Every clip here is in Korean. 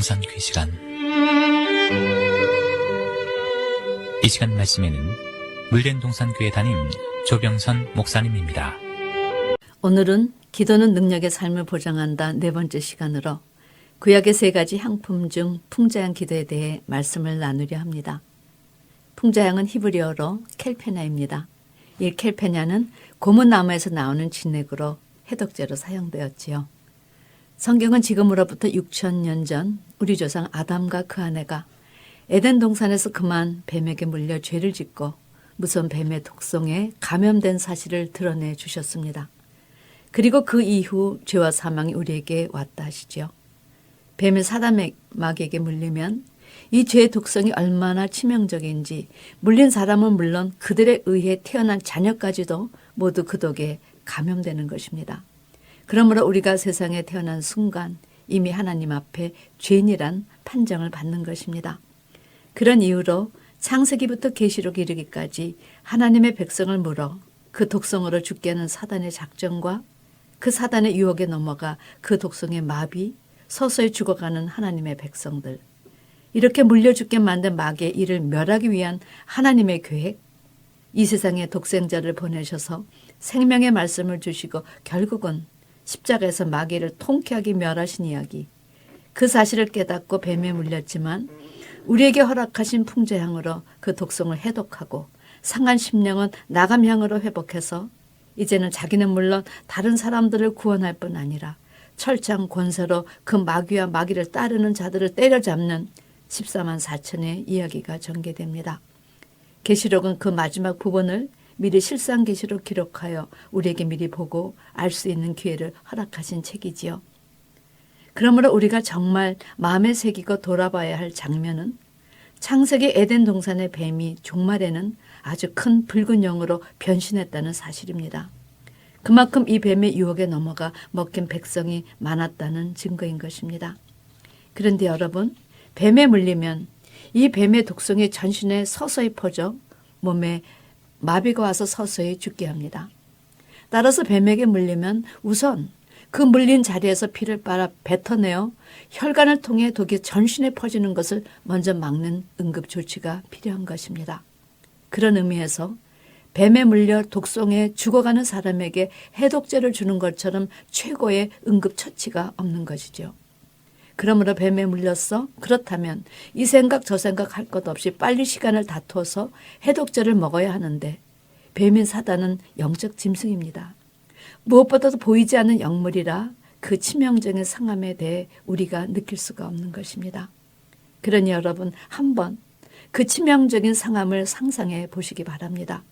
동산귀 시간. 이 시간 말씀에는 물된 동산교회 담임 조병선 목사님입니다. 오늘은 기도는 능력의 삶을 보장한다 네 번째 시간으로 구약의 세 가지 향품 중 풍자향 기도에 대해 말씀을 나누려 합니다. 풍자향은 히브리어로 켈페냐입니다. 이 켈페냐는 고문나무에서 나오는 진액으로 해독제로 사용되었지요. 성경은 지금으로부터 6,000년 전 우리 조상 아담과 그 아내가 에덴 동산에서 그만 뱀에게 물려 죄를 짓고 무서운 뱀의 독성에 감염된 사실을 드러내 주셨습니다. 그리고 그 이후 죄와 사망이 우리에게 왔다 하시죠. 뱀의 사람의 마귀에게 물리면 이 죄의 독성이 얼마나 치명적인지 물린 사람은 물론 그들에 의해 태어난 자녀까지도 모두 그 독에 감염되는 것입니다. 그러므로 우리가 세상에 태어난 순간 이미 하나님 앞에 죄인이란 판정을 받는 것입니다. 그런 이유로 창세기부터 계시록 이르기까지 하나님의 백성을 물어 그 독성으로 죽게 하는 사단의 작전과 그 사단의 유혹에 넘어가 그 독성의 마비, 서서히 죽어가는 하나님의 백성들, 이렇게 물려 죽게 만든 마귀의 일을 멸하기 위한 하나님의 계획, 이 세상에 독생자를 보내셔서 생명의 말씀을 주시고 결국은 십자가에서 마귀를 통쾌하게 멸하신 이야기, 그 사실을 깨닫고 뱀에 물렸지만 우리에게 허락하신 풍자향으로 그 독성을 해독하고 상한 심령은 나감향으로 회복해서 이제는 자기는 물론 다른 사람들을 구원할 뿐 아니라 철장 권세로 그 마귀와 마귀를 따르는 자들을 때려잡는 14만 4천의 이야기가 전개됩니다. 계시록은 그 마지막 부분을 미리 실상계시로 기록하여 우리에게 미리 보고 알 수 있는 기회를 허락하신 책이지요. 그러므로 우리가 정말 마음에 새기고 돌아봐야 할 장면은 창세기 에덴 동산의 뱀이 종말에는 아주 큰 붉은 영으로 변신했다는 사실입니다. 그만큼 이 뱀의 유혹에 넘어가 먹힌 백성이 많았다는 증거인 것입니다. 그런데 여러분, 뱀에 물리면 이 뱀의 독성이 전신에 서서히 퍼져 몸에 마비가 와서 서서히 죽게 합니다. 따라서 뱀에게 물리면 우선 그 물린 자리에서 피를 빨아 뱉어내어 혈관을 통해 독이 전신에 퍼지는 것을 먼저 막는 응급 조치가 필요한 것입니다. 그런 의미에서 뱀에 물려 독성에 죽어가는 사람에게 해독제를 주는 것처럼 최고의 응급 처치가 없는 것이죠. 그러므로 뱀에 물렸어? 그렇다면 이 생각 저 생각 할 것 없이 빨리 시간을 다투어서 해독제를 먹어야 하는데 뱀인 사단은 영적 짐승입니다. 무엇보다도 보이지 않는 영물이라 그 치명적인 상함에 대해 우리가 느낄 수가 없는 것입니다. 그러니 여러분 한번 그 치명적인 상함을 상상해 보시기 바랍니다.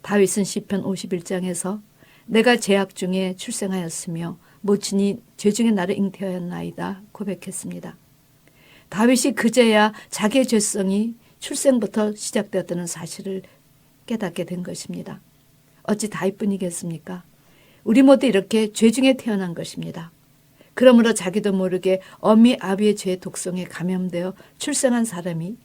다윗은 시편 51장에서 내가 죄악 중에 출생하였으며 모친이 죄 중에 나를 잉태하였나이다 고백했습니다. 다윗이 그제야 자기의 죄성이 출생부터 시작되었다는 사실을 깨닫게 된 것입니다. 어찌 다윗뿐이겠습니까? 우리 모두 이렇게 죄 중에 태어난 것입니다. 그러므로 자기도 모르게 어미 아비의 죄의 독성에 감염되어 출생한 사람이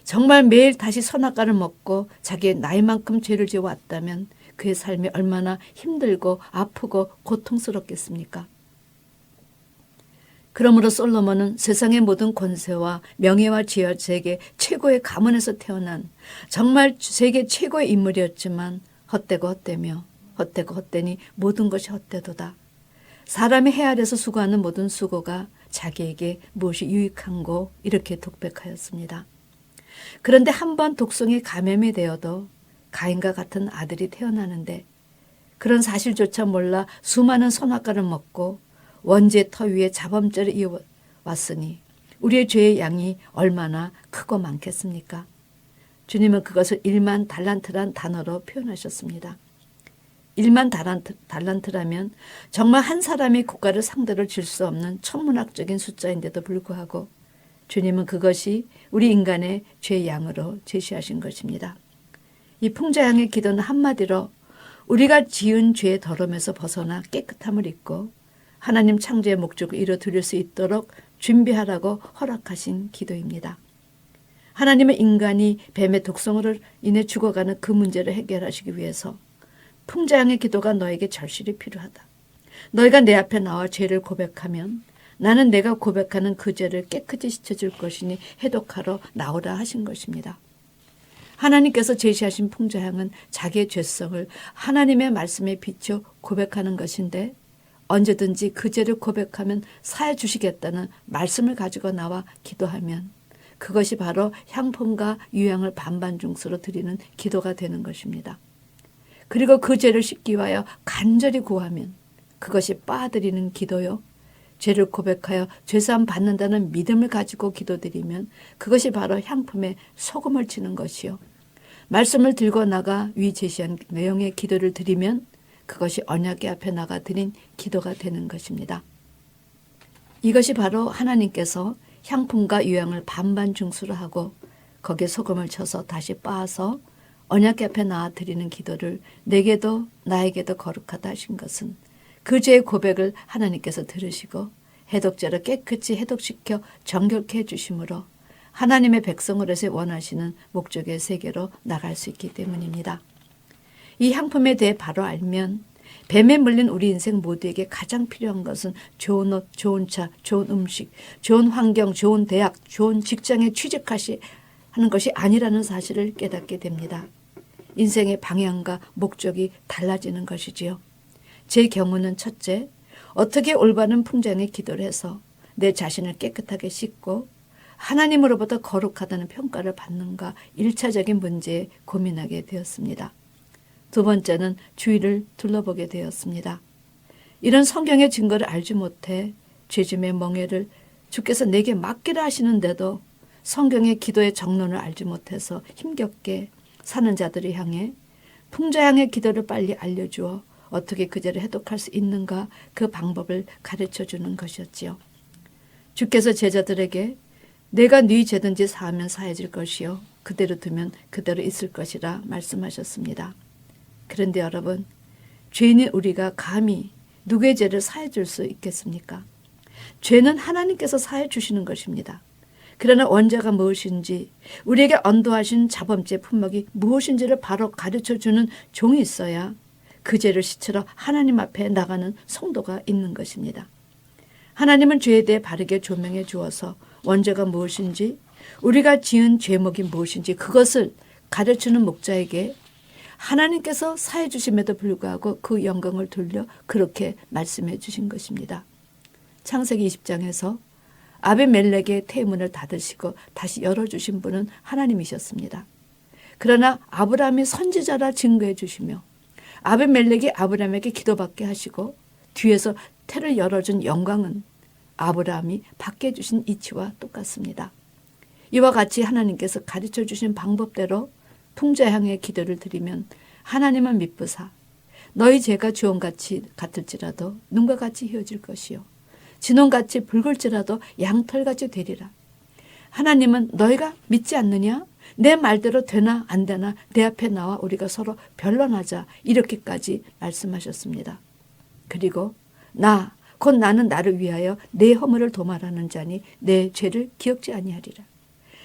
정말 매일 다시 선악과를 먹고 자기의 나이만큼 죄를 지어왔다면 그의 삶이 얼마나 힘들고 아프고 고통스럽겠습니까? 그러므로 솔로몬은 세상의 모든 권세와 명예와 지혜와 세계 최고의 가문에서 태어난 정말 세계 최고의 인물이었지만 헛되고 헛되며 헛되고 헛되니 모든 것이 헛되도다. 사람이 해 아래서 수고하는 모든 수고가 자기에게 무엇이 유익한고 이렇게 독백하였습니다. 그런데 한번 독성에 감염이 되어도 가인과 같은 아들이 태어나는데 그런 사실조차 몰라 수많은 선악과를 먹고 원지의 터 위에 자범죄를 이어왔으니 우리의 죄의 양이 얼마나 크고 많겠습니까? 주님은 그것을 1만 달란트란 단어로 표현하셨습니다. 1만 달란트라면 정말 한 사람이 국가를 상대로 질 수 없는 천문학적인 숫자인데도 불구하고 주님은 그것이 우리 인간의 죄의 양으로 제시하신 것입니다. 이 풍자향의 기도는 한마디로 우리가 지은 죄의 더러움에서 벗어나 깨끗함을 입고 하나님 창조의 목적을 이루어드릴 수 있도록 준비하라고 허락하신 기도입니다. 하나님은 인간이 뱀의 독성으로 인해 죽어가는 그 문제를 해결하시기 위해서 풍자향의 기도가 너에게 절실히 필요하다. 너희가 내 앞에 나와 죄를 고백하면 나는 내가 고백하는 그 죄를 깨끗이 씻어줄 것이니 해독하러 나오라 하신 것입니다. 하나님께서 제시하신 풍자향은 자기의 죄성을 하나님의 말씀에 비춰 고백하는 것인데 언제든지 그 죄를 고백하면 사해 주시겠다는 말씀을 가지고 나와 기도하면 그것이 바로 향품과 유향을 반반중수로 드리는 기도가 되는 것입니다. 그리고 그 죄를 씻기 위하여 간절히 구하면 그것이 빠드리는 기도요. 죄를 고백하여 죄사함 받는다는 믿음을 가지고 기도드리면 그것이 바로 향품에 소금을 치는 것이요. 말씀을 들고 나가 위 제시한 내용의 기도를 드리면 그것이 언약궤 앞에 나가 드린 기도가 되는 것입니다. 이것이 바로 하나님께서 향품과 유향을 반반 중수로 하고 거기에 소금을 쳐서 다시 빻아서 언약궤 앞에 나와 드리는 기도를 내게도 나에게도 거룩하다 하신 것은 그 죄의 고백을 하나님께서 들으시고 해독제로 깨끗이 해독시켜 정결케 해주심으로 하나님의 백성으로서 원하시는 목적의 세계로 나갈 수 있기 때문입니다. 이 향품에 대해 바로 알면 뱀에 물린 우리 인생 모두에게 가장 필요한 것은 좋은 옷, 좋은 차, 좋은 음식, 좋은 환경, 좋은 대학, 좋은 직장에 취직하시 하는 것이 아니라는 사실을 깨닫게 됩니다. 인생의 방향과 목적이 달라지는 것이지요. 제 경우는 첫째, 어떻게 올바른 풍장의 기도를 해서 내 자신을 깨끗하게 씻고 하나님으로부터 거룩하다는 평가를 받는가 1차적인 문제에 고민하게 되었습니다. 두 번째는 주위를 둘러보게 되었습니다. 이런 성경의 증거를 알지 못해 죄짐의 멍에를 주께서 내게 맡기라 하시는데도 성경의 기도의 정론을 알지 못해서 힘겹게 사는 자들을 향해 풍자향의 기도를 빨리 알려주어 어떻게 그 죄를 해독할 수 있는가 그 방법을 가르쳐주는 것이었지요. 주께서 제자들에게 내가 네 죄든지 사하면 사해질 것이요 그대로 두면 그대로 있을 것이라 말씀하셨습니다. 그런데 여러분, 죄인인 우리가 감히 누구의 죄를 사해 줄 수 있겠습니까? 죄는 하나님께서 사해 주시는 것입니다. 그러나 원죄가 무엇인지 우리에게 언도하신 자범죄 품목이 무엇인지를 바로 가르쳐주는 종이 있어야 그 죄를 씻으러 하나님 앞에 나가는 성도가 있는 것입니다. 하나님은 죄에 대해 바르게 조명해 주어서 원죄가 무엇인지 우리가 지은 죄목이 무엇인지 그것을 가르치는 목자에게 하나님께서 사해 주심에도 불구하고 그 영광을 돌려 그렇게 말씀해 주신 것입니다. 창세기 20장에서 아비멜렉의 태문을 닫으시고 다시 열어주신 분은 하나님이셨습니다. 그러나 아브라함이 선지자라 증거해 주시며 아비멜렉이 아브라함에게 기도받게 하시고 뒤에서 태를 열어준 영광은 아브라함이 받게 해주신 이치와 똑같습니다. 이와 같이 하나님께서 가르쳐 주신 방법대로 풍자향의 기도를 드리면 하나님은 미쁘사 너희 죄가 주홍같이 같을지라도 눈과 같이 희어질 것이요 진홍같이 붉을지라도 양털같이 되리라. 하나님은 너희가 믿지 않느냐? 내 말대로 되나 안 되나 내 앞에 나와 우리가 서로 변론하자 이렇게까지 말씀하셨습니다. 그리고 곧 나는 나를 위하여 내 허물을 도말하는 자니 내 죄를 기억지 아니하리라.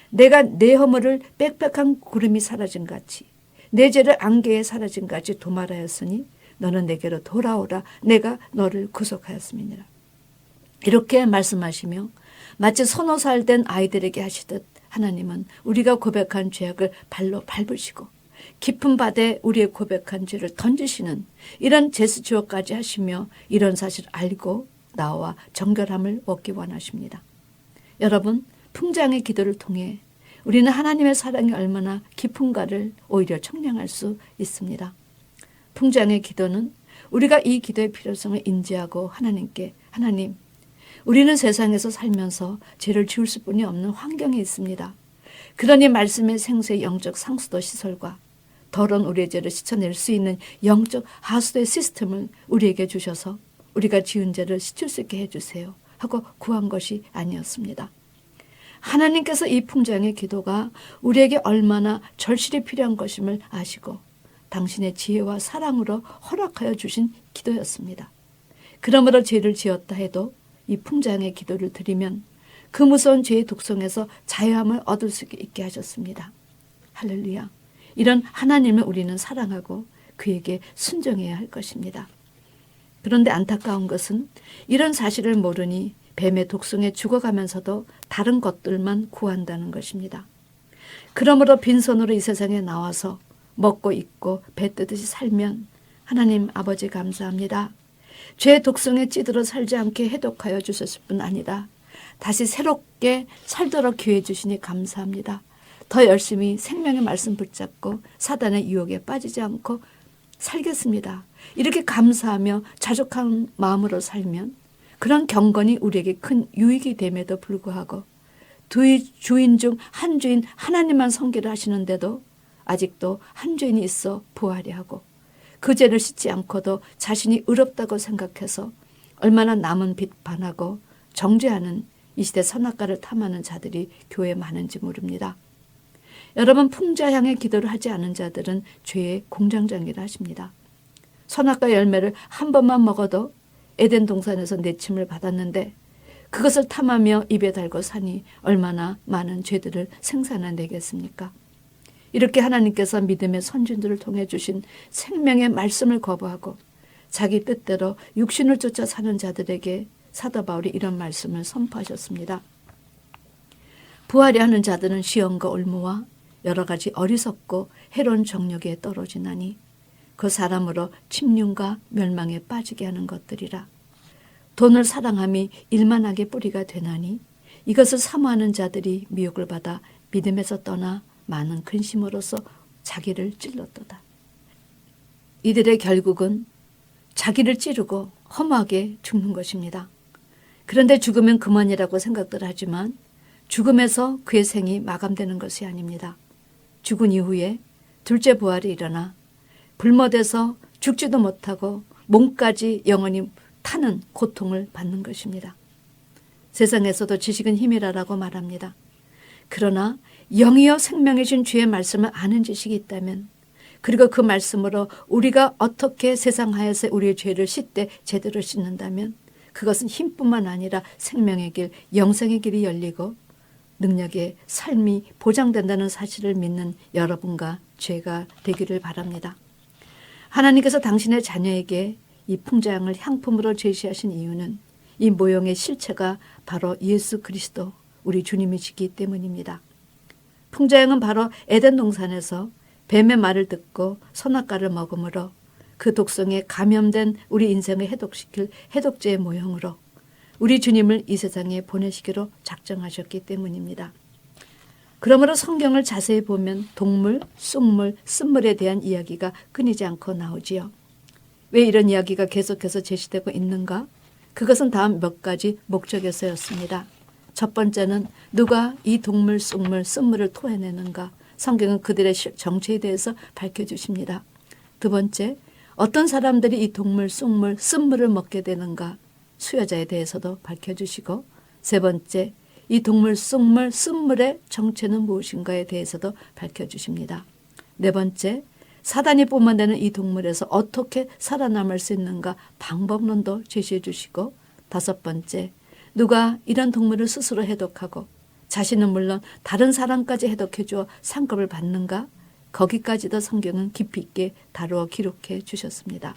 내가 내 허물을 빽빽한 구름이 사라진 같이 내 죄를 안개에 사라진 같이 도말하였으니 너는 내게로 돌아오라. 내가 너를 구속하였음이니라. 이렇게 말씀하시며 마치 선호살 된 아이들에게 하시듯 하나님은 우리가 고백한 죄악을 발로 밟으시고 깊은 바다에 우리의 고백한 죄를 던지시는 이런 제스처까지 하시며 이런 사실을 알고 나와 정결함을 얻기 원하십니다. 여러분, 풍장의 기도를 통해 우리는 하나님의 사랑이 얼마나 깊은가를 오히려 청량할 수 있습니다. 풍장의 기도는 우리가 이 기도의 필요성을 인지하고 하나님께 하나님, 우리는 세상에서 살면서 죄를 지을 수뿐이 없는 환경에 있습니다. 그러니 말씀의 생수의 영적 상수도 시설과 더러운 우리의 죄를 씻어낼 수 있는 영적 하수도의 시스템을 우리에게 주셔서 우리가 지은 죄를 씻을 수 있게 해주세요 하고 구한 것이 아니었습니다. 하나님께서 이 풍장의 기도가 우리에게 얼마나 절실히 필요한 것임을 아시고 당신의 지혜와 사랑으로 허락하여 주신 기도였습니다. 그러므로 죄를 지었다 해도 이 풍장의 기도를 드리면 그 무서운 죄의 독성에서 자유함을 얻을 수 있게 하셨습니다. 할렐루야. 이런 하나님을 우리는 사랑하고 그에게 순종해야 할 것입니다. 그런데 안타까운 것은 이런 사실을 모르니 뱀의 독성에 죽어가면서도 다른 것들만 구한다는 것입니다. 그러므로 빈손으로 이 세상에 나와서 먹고 입고 배 뜨듯이 살면 하나님 아버지 감사합니다. 죄의 독성에 찌들어 살지 않게 해독하여 주셨을 뿐 아니라 다시 새롭게 살도록 기회 주시니 감사합니다. 더 열심히 생명의 말씀 붙잡고 사단의 유혹에 빠지지 않고 살겠습니다. 이렇게 감사하며 자족한 마음으로 살면 그런 경건이 우리에게 큰 유익이 됨에도 불구하고 두 주인 중 한 주인 하나님만 섬기려 하시는데도 아직도 한 주인이 있어 부하려 하고 그 죄를 씻지 않고도 자신이 의롭다고 생각해서 얼마나 남은 비판하고 정죄하는 이 시대 선악과를 탐하는 자들이 교회에 많은지 모릅니다. 여러분, 풍자 향해 기도를 하지 않은 자들은 죄의 공장장이라 하십니다. 선악과 열매를 한 번만 먹어도 에덴 동산에서 내침을 받았는데 그것을 탐하며 입에 달고 사니 얼마나 많은 죄들을 생산해내겠습니까? 이렇게 하나님께서 믿음의 선진들을 통해 주신 생명의 말씀을 거부하고 자기 뜻대로 육신을 쫓아 사는 자들에게 사도 바울이 이런 말씀을 선포하셨습니다. 부하려 하는 자들은 시험과 올무와 여러 가지 어리석고 해로운 정욕에 떨어지나니 그 사람으로 침륜과 멸망에 빠지게 하는 것들이라. 돈을 사랑함이 일만하게 뿌리가 되나니 이것을 사모하는 자들이 미혹을 받아 믿음에서 떠나 많은 근심으로써 자기를 찔렀도다. 이들의 결국은 자기를 찌르고 허무하게 죽는 것입니다. 그런데 죽으면 그만이라고 생각들 하지만 죽음에서 그의 생이 마감되는 것이 아닙니다. 죽은 이후에 둘째 부활이 일어나 불못에서 죽지도 못하고 몸까지 영원히 타는 고통을 받는 것입니다. 세상에서도 지식은 힘이라고 말합니다. 그러나 영이여 생명이신 주의 말씀을 아는 지식이 있다면 그리고 그 말씀으로 우리가 어떻게 세상 하에서 우리의 죄를 씻되 제대로 씻는다면 그것은 힘뿐만 아니라 생명의 길, 영생의 길이 열리고 능력의 삶이 보장된다는 사실을 믿는 여러분과 제가 되기를 바랍니다. 하나님께서 당신의 자녀에게 이 풍자향을 향품으로 제시하신 이유는 이 모형의 실체가 바로 예수 그리스도 우리 주님이시기 때문입니다. 풍자향은 바로 에덴 동산에서 뱀의 말을 듣고 선악과를 먹음으로 그 독성에 감염된 우리 인생을 해독시킬 해독제의 모형으로 우리 주님을 이 세상에 보내시기로 작정하셨기 때문입니다. 그러므로 성경을 자세히 보면 동물, 쑥물, 쓴물에 대한 이야기가 끊이지 않고 나오지요. 왜 이런 이야기가 계속해서 제시되고 있는가? 그것은 다음 몇 가지 목적에서였습니다. 첫 번째는 누가 이 동물, 쑥물, 쓴물을 토해내는가? 성경은 그들의 정체에 대해서 밝혀주십니다. 두 번째, 어떤 사람들이 이 동물, 쑥물, 쓴물을 먹게 되는가? 수여자에 대해서도 밝혀주시고, 세 번째, 이 동물, 쑥물, 쓴물의 정체는 무엇인가에 대해서도 밝혀주십니다. 네 번째, 사단이 뿜어내는 이 동물에서 어떻게 살아남을 수 있는가 방법론도 제시해 주시고, 다섯 번째, 누가 이런 동물을 스스로 해독하고 자신은 물론 다른 사람까지 해독해 주어 상급을 받는가? 거기까지도 성경은 깊이 있게 다루어 기록해 주셨습니다.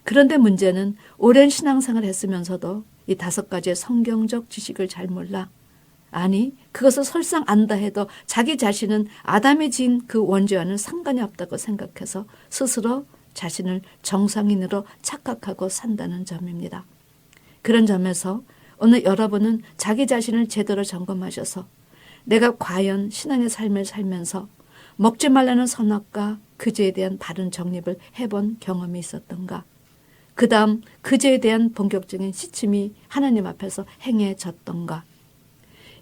그런데 문제는 오랜 신앙생활을 했으면서도 이 다섯 가지의 성경적 지식을 잘 몰라, 아니 그것을 설상 안다 해도 자기 자신은 아담이 지은 그 원죄와는 상관이 없다고 생각해서 스스로 자신을 정상인으로 착각하고 산다는 점입니다. 그런 점에서 오늘 여러분은 자기 자신을 제대로 점검하셔서 내가 과연 신앙의 삶을 살면서 먹지 말라는 선악과 그 죄에 대한 바른 정립을 해본 경험이 있었던가? 그 다음 그 죄에 대한 본격적인 시침이 하나님 앞에서 행해졌던가?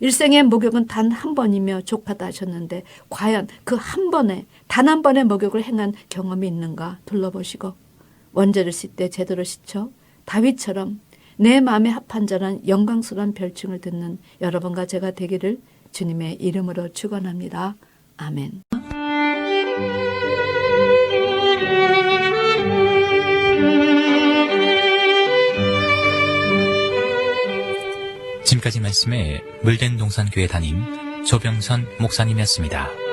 일생의 목욕은 단 한 번이며 족하다 하셨는데 과연 그 한 번에 단 한 번의 목욕을 행한 경험이 있는가 둘러보시고 원죄를 씻되 제대로 씻어 다윗처럼 내 마음에 합한 자란 영광스러운 별칭을 듣는 여러분과 제가 되기를 주님의 이름으로 축원합니다. 아멘. 지금까지 말씀에 물된 동산교회 담임 조병선 목사님이었습니다.